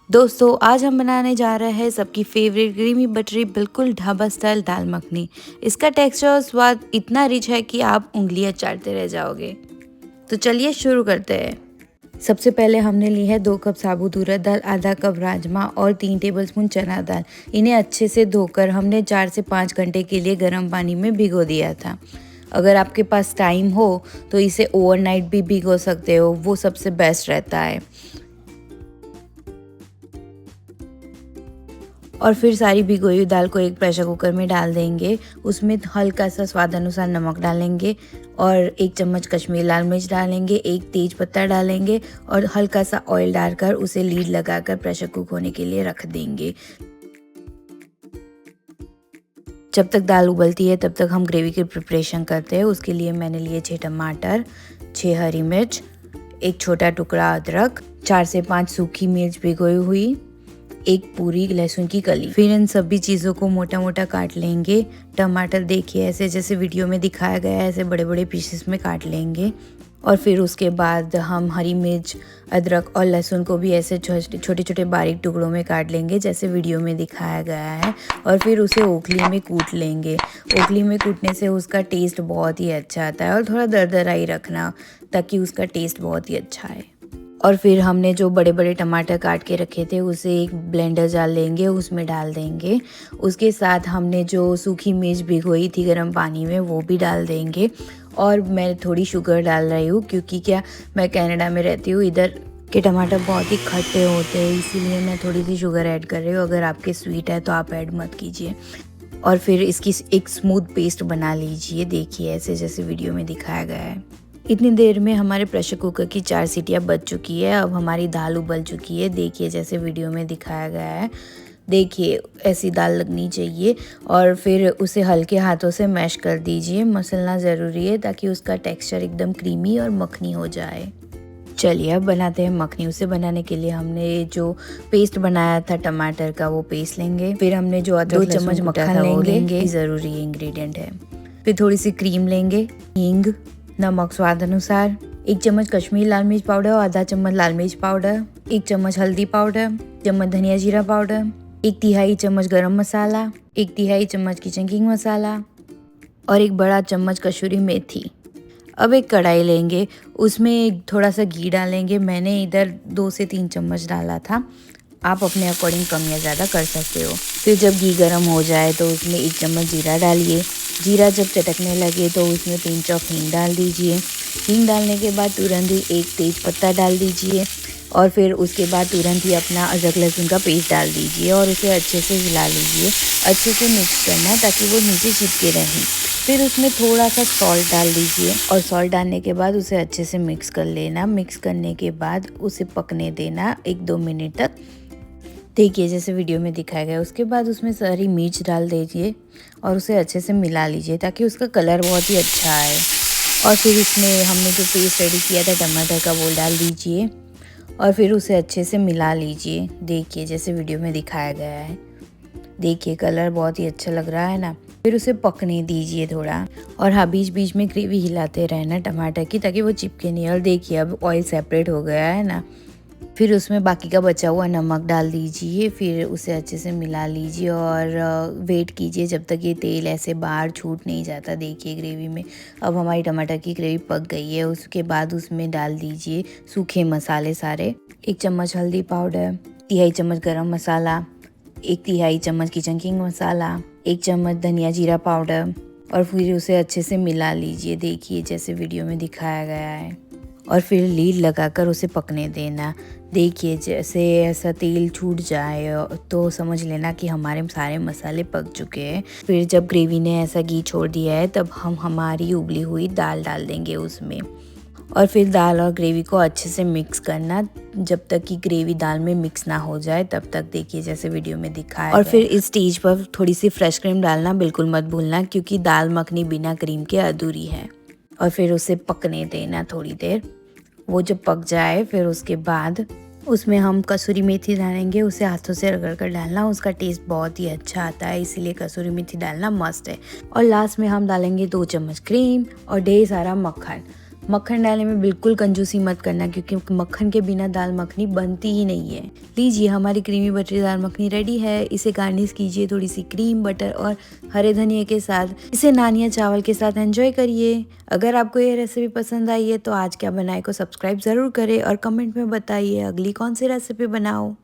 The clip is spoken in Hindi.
दोस्तों आज हम बनाने जा रहे हैं सबकी फेवरेट क्रीमी बटरी बिल्कुल ढाबा स्टाइल दाल मखनी। इसका टेक्सचर और स्वाद इतना रिच है कि आप उंगलियां चाटते रह जाओगे। तो चलिए शुरू करते हैं। सबसे पहले हमने ली है 2 कप साबुत उड़द दाल, आधा कप राजमा और 3 टेबलस्पून चना दाल। इन्हें अच्छे से धोकर हमने 4 से 5 घंटे के लिए गर्म पानी में भिगो दिया था। अगर आपके पास टाइम हो तो इसे ओवरनाइट भी भिगो सकते हो, वो सबसे बेस्ट रहता है। और फिर सारी भिगोई हुई दाल को एक प्रेशर कुकर में डाल देंगे। उसमें हल्का सा स्वाद अनुसार नमक डालेंगे और 1 चम्मच कश्मीरी लाल मिर्च डालेंगे, 1 तेज पत्ता डालेंगे और हल्का सा ऑयल डालकर उसे लीड लगाकर प्रेशर कुक होने के लिए रख देंगे। जब तक दाल उबलती है तब तक हम ग्रेवी की प्रिपरेशन करते हैं। उसके लिए मैंने लिए 6 टमाटर, 6 हरी मिर्च, 1 छोटा टुकड़ा अदरक, 4 से 5 सूखी मिर्च भिगोई हुई, 1 पूरी लहसुन की कली। फिर इन सभी चीज़ों को मोटा मोटा काट लेंगे। टमाटर देखिए ऐसे जैसे वीडियो में दिखाया गया है, ऐसे बड़े बड़े पीसेस में काट लेंगे। और फिर उसके बाद हम हरी मिर्च, अदरक और लहसुन को भी ऐसे छोटे छोटे बारीक टुकड़ों में काट लेंगे जैसे वीडियो में दिखाया गया है। और फिर उसे ओखली में कूट लेंगे। ओखली में कूटने से उसका टेस्ट बहुत ही अच्छा आता है। और थोड़ा दरदरा ही रखना ताकि उसका टेस्ट बहुत ही अच्छा है। और फिर हमने जो बड़े बड़े टमाटर काट के रखे थे उसे एक ब्लेंडर जार लेंगे, उसमें डाल देंगे। उसके साथ हमने जो सूखी मिर्च भिगोई थी गर्म पानी में वो भी डाल देंगे। और मैं थोड़ी शुगर डाल रही हूँ क्योंकि क्या मैं कनाडा में रहती हूँ, इधर के टमाटर बहुत ही खट्टे होते हैं, इसीलिए मैं थोड़ी सी शुगर ऐड कर रही हूँ। अगर आपके स्वीट है तो आप ऐड मत कीजिए। और फिर इसकी एक स्मूथ पेस्ट बना लीजिए, देखिए ऐसे जैसे वीडियो में दिखाया गया है। इतनी देर में हमारे प्रेशर कुकर की 4 सीटियाँ बज चुकी है। अब हमारी दाल उबल चुकी है, देखिए जैसे वीडियो में दिखाया गया है। देखिए ऐसी दाल लगनी चाहिए। और फिर उसे हल्के हाथों से मैश कर दीजिए। मसलना ज़रूरी है ताकि उसका टेक्सचर एकदम क्रीमी और मखनी हो जाए। चलिए अब बनाते हैं मखनी। उसे बनाने के लिए हमने जो पेस्ट बनाया था टमाटर का वो पेस्ट लेंगे। फिर हमने जो 2 चम्मच मक्खन लेंगे, ज़रूरी इंग्रेडिएंट है। फिर थोड़ी सी क्रीम लेंगे, हींग, नमक स्वाद अनुसार, 1 चम्मच कश्मीरी लाल मिर्च पाउडर और आधा चम्मच लाल मिर्च पाउडर, 1 चम्मच हल्दी पाउडर, 1 चम्मच धनिया जीरा पाउडर, 1 तिहाई चम्मच गरम मसाला, 1 तिहाई चम्मच किचन किंग मसाला और 1 बड़ा चम्मच कसूरी मेथी। अब एक कढ़ाई लेंगे, उसमें थोड़ा सा घी डालेंगे। मैंने इधर 2 से 3 चम्मच डाला था, आप अपने अकॉर्डिंग कम या ज़्यादा कर सकते हो। फिर जब घी गर्म हो जाए तो उसमें 1 चम्मच जीरा डालिए। जीरा जब चटकने लगे तो उसमें पिंच ऑफ हींग डाल दीजिए। हींग डालने के बाद तुरंत ही 1 तेज पत्ता डाल दीजिए। और फिर उसके बाद तुरंत ही अपना अदरक लहसुन का पेस्ट डाल दीजिए और उसे अच्छे से हिला लीजिए। अच्छे से मिक्स करना ताकि वो नीचे चिपके रहें। फिर उसमें थोड़ा सा सॉल्ट डाल दीजिए और सॉल्ट डालने के बाद उसे अच्छे से मिक्स कर लेना। मिक्स करने के बाद उसे पकने देना 1-2 मिनट तक। देखिए जैसे वीडियो में दिखाया गया। उसके बाद उसमें सारी मिर्च डाल दीजिए और उसे अच्छे से मिला लीजिए ताकि उसका कलर बहुत ही अच्छा आए। और फिर इसमें हमने जो पेस्ट रेडी किया था टमाटर का वो डाल दीजिए और फिर उसे अच्छे से मिला लीजिए। देखिए जैसे वीडियो में दिखाया गया है। देखिए कलर बहुत ही अच्छा लग रहा है ना। फिर उसे पकने दीजिए थोड़ा। और हाँ, बीच बीच में ग्रेवी हिलाते रहना टमाटर की ताकि वो चिपके नहीं। और देखिए अब ऑयल सेपरेट हो गया है ना। फिर उसमें बाकी का बचा हुआ नमक डाल दीजिए। फिर उसे अच्छे से मिला लीजिए और वेट कीजिए जब तक ये तेल ऐसे बाहर छूट नहीं जाता। देखिए ग्रेवी में अब हमारी टमाटर की ग्रेवी पक गई है। उसके बाद उसमें डाल दीजिए सूखे मसाले सारे। 1 चम्मच हल्दी पाउडर, 1/3 चम्मच गरम मसाला, 1/3 चम्मच किचन किंग मसाला, 1 चम्मच धनिया जीरा पाउडर और फिर उसे अच्छे से मिला लीजिए। देखिए जैसे वीडियो में दिखाया गया है। और फिर लीड लगाकर उसे पकने देना। देखिए जैसे ऐसा तेल छूट जाए तो समझ लेना कि हमारे सारे मसाले पक चुके हैं। फिर जब ग्रेवी ने ऐसा घी छोड़ दिया है तब हम हमारी उबली हुई दाल डाल देंगे उसमें। और फिर दाल और ग्रेवी को अच्छे से मिक्स करना जब तक कि ग्रेवी दाल में मिक्स ना हो जाए तब तक। देखिए जैसे वीडियो में दिखाया। और फिर इस स्टेज पर थोड़ी सी फ्रेश क्रीम डालना बिल्कुल मत भूलना क्योंकि दाल मखनी बिना क्रीम के अधूरी है। और फिर उसे पकने देना थोड़ी देर। वो जब पक जाए फिर उसके बाद उसमें हम कसूरी मेथी डालेंगे। उसे हाथों से रगड़ कर डालना, उसका टेस्ट बहुत ही अच्छा आता है, इसीलिए कसूरी मेथी डालना मस्ट है। और लास्ट में हम डालेंगे 2 चम्मच क्रीम और ढेर सारा मक्खन। मक्खन डालने में बिल्कुल कंजूसी मत करना, क्योंकि मक्खन के बिना दाल मखनी बनती ही नहीं है। लीजिए, हमारी क्रीमी बटरी दाल मखनी रेडी है। इसे गार्निश कीजिए थोड़ी सी क्रीम, बटर और हरे धनिया के साथ। इसे नान या चावल के साथ एंजॉय करिए। अगर आपको ये रेसिपी पसंद आई है तो आज क्या बनाए को सब्सक्राइब ज़रूर करें और कमेंट में बताइए अगली कौन सी रेसिपी बनाओ।